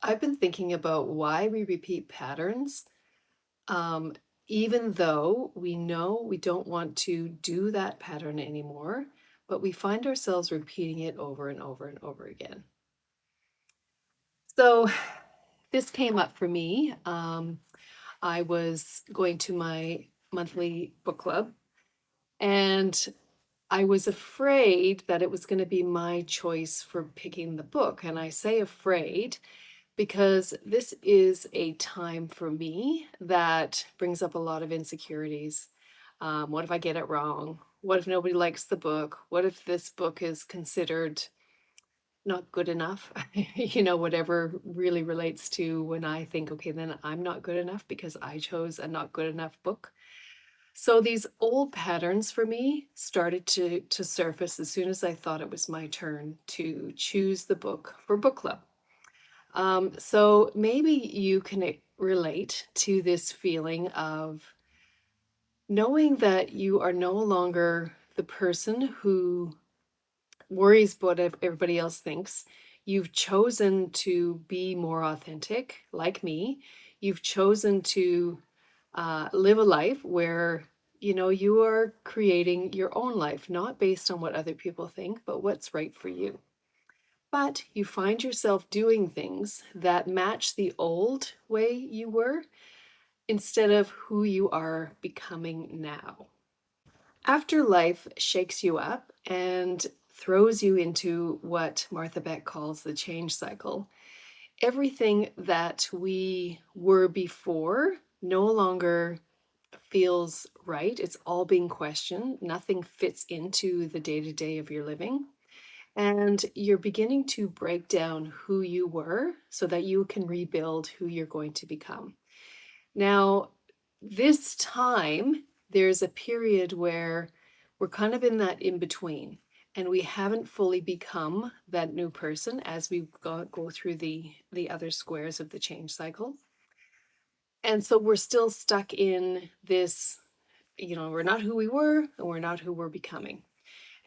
I've been thinking about why we repeat patterns, um, even though we know we don't want to do that pattern anymore, but we find ourselves repeating it over and over and over again. So, this came up for me. I was going to my monthly book club, and I was afraid that it was going to be my choice for picking the book. And I say afraid because this is a time for me that brings up a lot of insecurities. What if I get it wrong? What if nobody likes the book? What if this book is considered not good enough? Whatever really relates to when I think, okay, then I'm not good enough because I chose a not good enough book. So these old patterns for me started to surface as soon as I thought it was my turn to choose the book for book club. So maybe you can relate to this feeling of knowing that you are no longer the person who worries what everybody else thinks. You've chosen to be more authentic, like me. You've chosen to live a life where you are creating your own life, not based on what other people think, but what's right for you. But you find yourself doing things that match the old way you were instead of who you are becoming now. After life shakes you up and throws you into what Martha Beck calls the change cycle, everything that we were before no longer feels right. It's all being questioned. Nothing fits into the day to day of your living. And you're beginning to break down who you were so that you can rebuild who you're going to become. Now, this time, there's a period where we're kind of in that in between, and we haven't fully become that new person as we go through the other squares of the change cycle. And so we're still stuck in this, we're not who we were, and we're not who we're becoming.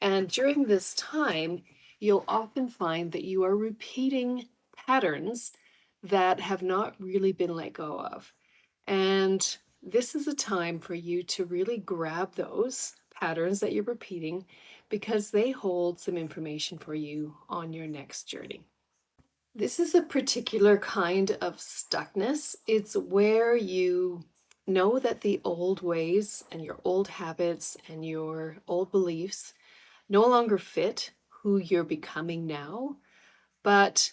And during this time, you'll often find that you are repeating patterns that have not really been let go of. And this is a time for you to really grab those patterns that you're repeating because they hold some information for you on your next journey. This is a particular kind of stuckness. It's where you know that the old ways and your old habits and your old beliefs no longer fit who you're becoming now, but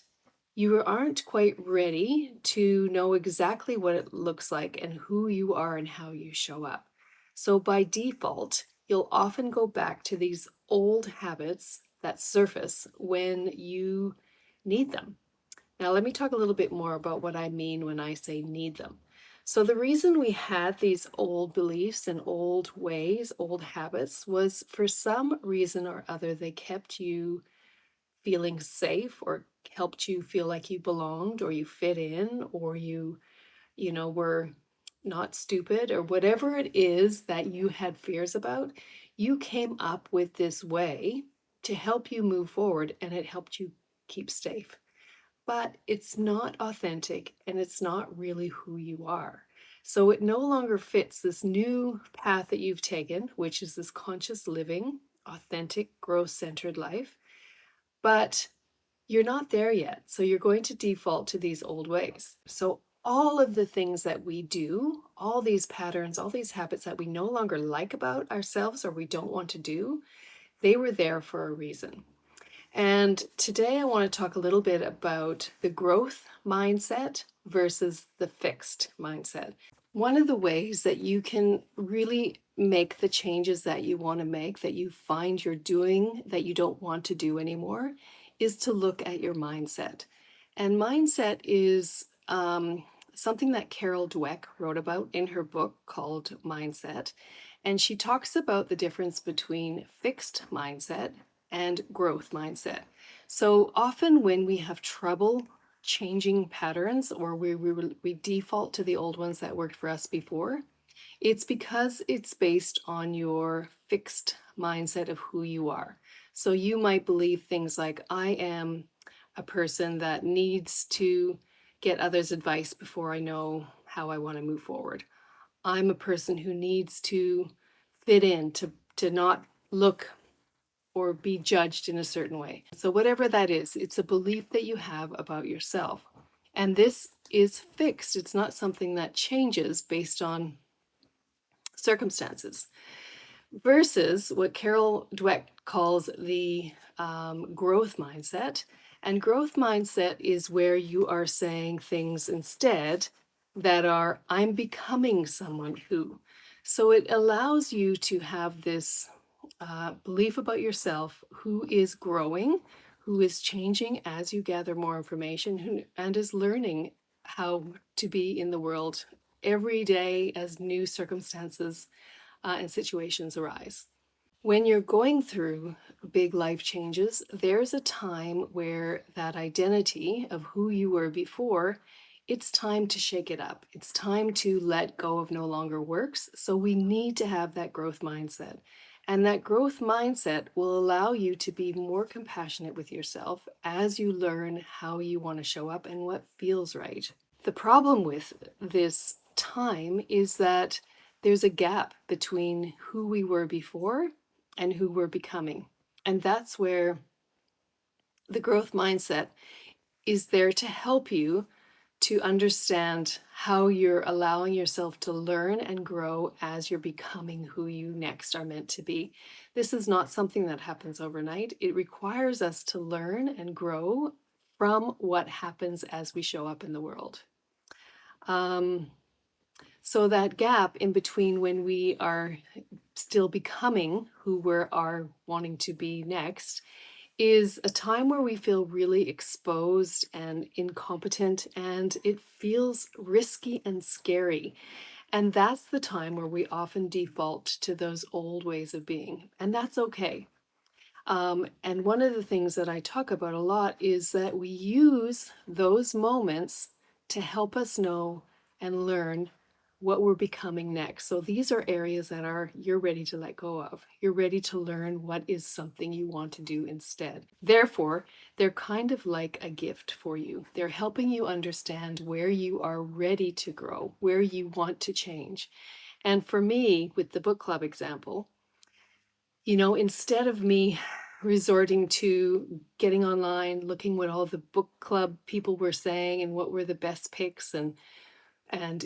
you aren't quite ready to know exactly what it looks like and who you are and how you show up. So, by default, you'll often go back to these old habits that surface when you need them. Now, let me talk a little bit more about what I mean when I say need them. So, the reason we had these old beliefs and old ways, old habits, was for some reason or other, they kept you feeling safe or helped you feel like you belonged or you fit in or you were not stupid or whatever it is that you had fears about. You came up with this way to help you move forward and it helped you keep safe, but it's not authentic and it's not really who you are. So it no longer fits this new path that you've taken, which is this conscious living, authentic, growth centered life. But you're not there yet. So you're going to default to these old ways. So all of the things that we do, all these patterns, all these habits that we no longer like about ourselves or we don't want to do, they were there for a reason. And today I want to talk a little bit about the growth mindset versus the fixed mindset. One of the ways that you can really make the changes that you want to make, that you find you're doing that you don't want to do anymore, is to look at your mindset. And mindset is something that Carol Dweck wrote about in her book called Mindset. And she talks about the difference between fixed mindset and growth mindset. So often when we have trouble changing patterns or we default to the old ones that worked for us before, it's because it's based on your fixed mindset of who you are. So you might believe things like, I am a person that needs to get others' advice before I know how I want to move forward. I'm a person who needs to fit in, to not look or be judged in a certain way. So, whatever that is, it's a belief that you have about yourself. And this is fixed, it's not something that changes based on circumstances. Versus what Carol Dweck calls the growth mindset. And growth mindset is where you are saying things instead that are, I'm becoming someone who. So it allows you to have this belief about yourself who is growing, who is changing as you gather more information, and is learning how to be in the world every day as new circumstances and situations arise. When you're going through big life changes, there's a time where that identity of who you were before, it's time to shake it up. It's time to let go of no longer works. So we need to have that growth mindset. And that growth mindset will allow you to be more compassionate with yourself as you learn how you want to show up and what feels right. The problem with this time is that there's a gap between who we were before and who we're becoming. And that's where the growth mindset is there to help you to understand how you're allowing yourself to learn and grow as you're becoming who you next are meant to be. This is not something that happens overnight. It requires us to learn and grow from what happens as we show up in the world. So that gap in between when we are still becoming who we are wanting to be next is a time where we feel really exposed and incompetent, and it feels risky and scary. And that's the time where we often default to those old ways of being, and that's okay. And one of the things that I talk about a lot is that we use those moments to help us know and learn what we're becoming next. So these are areas that you're ready to let go of. You're ready to learn what is something you want to do instead. Therefore, they're kind of like a gift for you. They're helping you understand where you are ready to grow, where you want to change. And for me, with the book club example, instead of me resorting to getting online, looking what all the book club people were saying and what were the best picks and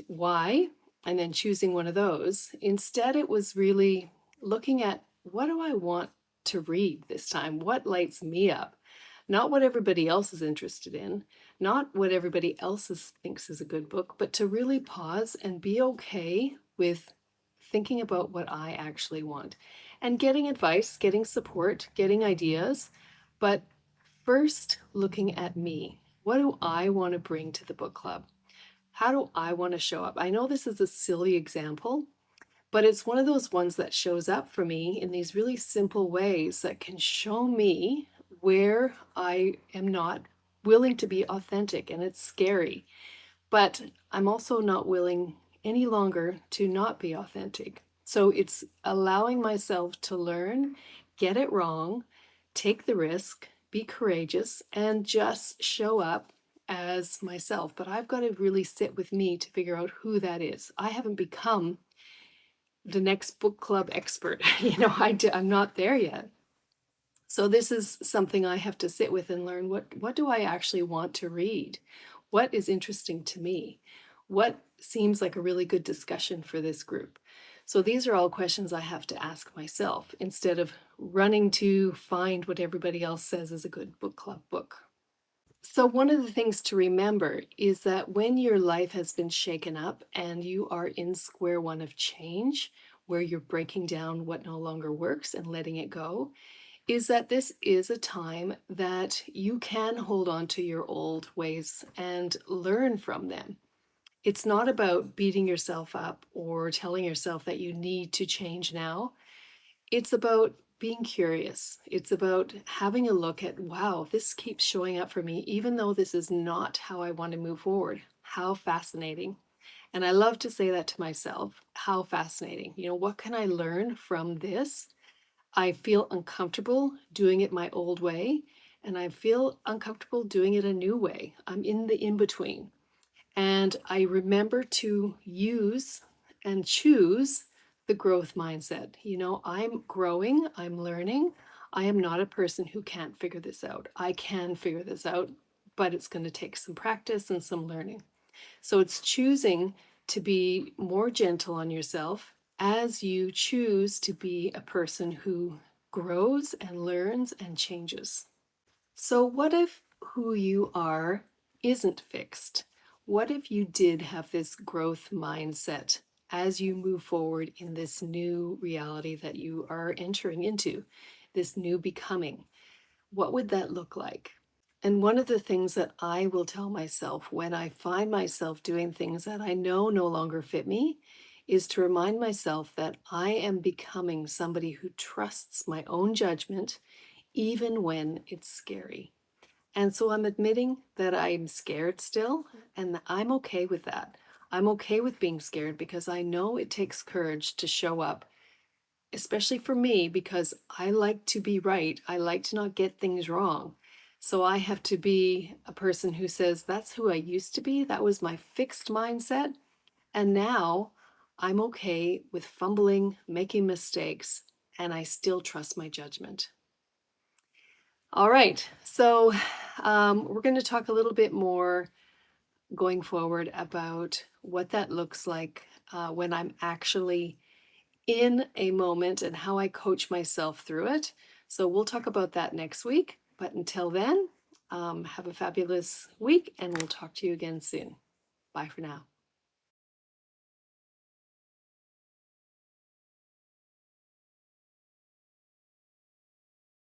why, and then choosing one of those, instead it was really looking at, what do I want to read this time? What lights me up? Not what everybody else is interested in, not what everybody else thinks is a good book, but to really pause and be okay with thinking about what I actually want and getting advice, getting support, getting ideas, but first looking at me. What do I want to bring to the book club? How do I want to show up? I know this is a silly example, but it's one of those ones that shows up for me in these really simple ways that can show me where I am not willing to be authentic, and it's scary. But I'm also not willing any longer to not be authentic. So it's allowing myself to learn, get it wrong, take the risk, be courageous, and just show up as myself. But I've got to really sit with me to figure out who that is. I haven't become the next book club expert. I'm not there yet. So this is something I have to sit with and learn. What do I actually want to read? What is interesting to me? What seems like a really good discussion for this group? So these are all questions I have to ask myself instead of running to find what everybody else says is a good book club book. So one of the things to remember is that when your life has been shaken up and you are in square one of change, where you're breaking down what no longer works and letting it go, is that this is a time that you can hold on to your old ways and learn from them. It's not about beating yourself up or telling yourself that you need to change now. It's about being curious. It's about having a look at, wow, this keeps showing up for me, even though this is not how I want to move forward. How fascinating. And I love to say that to myself. How fascinating. What can I learn from this? I feel uncomfortable doing it my old way, and I feel uncomfortable doing it a new way. I'm in the in between. And I remember to use and choose the growth mindset. I'm growing, I'm learning. I am not a person who can't figure this out. I can figure this out, but it's going to take some practice and some learning. So it's choosing to be more gentle on yourself as you choose to be a person who grows and learns and changes. So, what if who you are isn't fixed? What if you did have this growth mindset as you move forward in this new reality that you are entering into, this new becoming? What would that look like? And one of the things that I will tell myself when I find myself doing things that I know no longer fit me is to remind myself that I am becoming somebody who trusts my own judgment, even when it's scary. And so I'm admitting that I'm scared still, and I'm okay with that. I'm okay with being scared because I know it takes courage to show up, especially for me, because I like to be right. I like to not get things wrong. So I have to be a person who says, that's who I used to be. That was my fixed mindset. And now I'm okay with fumbling, making mistakes, and I still trust my judgment. All right. So we're going to talk a little bit more going forward about what that looks like when I'm actually in a moment and how I coach myself through it. So we'll talk about that next week. But until then, have a fabulous week and we'll talk to you again soon. Bye for now.